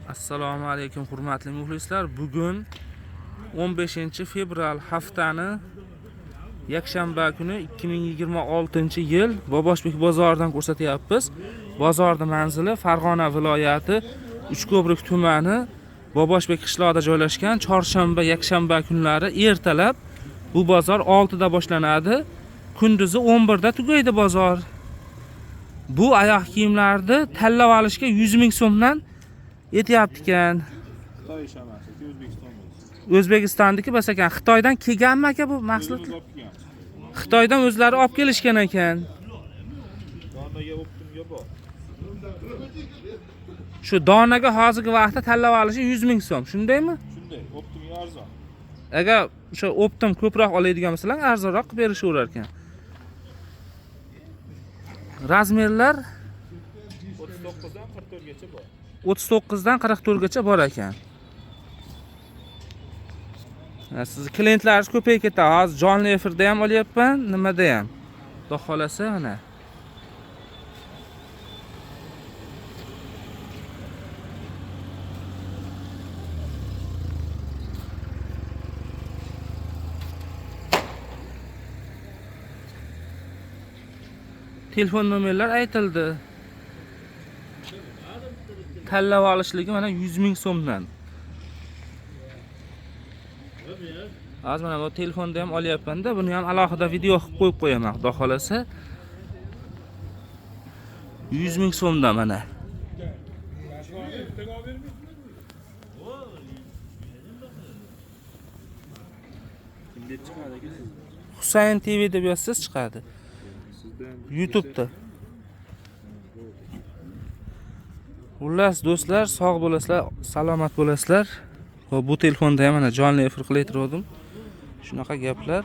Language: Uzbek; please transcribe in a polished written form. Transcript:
Assalomu alaykum hurmatli muxlislar. Bugun 15 fevral haftani yakshanba kuni 2026-yil Boboshbek bozoridan ko'rsatyapmiz. Bozorning manzili Farg'ona viloyati Uchko'prik tumani Boboshbek qishlog'ida joylashgan. Chorshanba, yakshanba kunlari ertalab bu bozor 6 da boshlanadi. Kunduzi 11 da tugaydi bozor. Bu oyoq kiyimlarni tanlab olishga 100 ming so'mdan yetyapti ekan. O'zbekistondagi bas ekan. Xitoydan kelganmi aka bu mahsulot? Xitoydan o'zlari olib kelishgan ekan. Shu donaga hozirgi vaqtda tanlab olishi 100 ming so'm, shundaymi? Shunday, optimga arzon. Agar o'sha optim ko'proq oladigan bo'lsalar, arzonroq qilib berishaverar ekan. Razmerlar 39 dan 44 gacha bor. 39 dan 44 gacha bor ekan. Siz klientlaringiz ko'payib ketadi. Hozir jonli efirda ham olyapman, nimada ham. Xudo xolasa mana. Telefon nomerlar aytildi. Tanlab olishligi mana 100 ming so'mdan. Hozir mana bu telefonda ham olyapman-da, buni ham alohida video qilib qo'yib qo'yaman, xudo xolasa. 100 ming so'mdan mana. Husayn TV deb yozsangiz chiqadi. YouTube'da. Xullas do'stlar, sog' bo'lasizlar, salomat bo'lasizlar. Va bu telefonda ham mana jonli efir qilayotgandim. Shunaqa gaplar.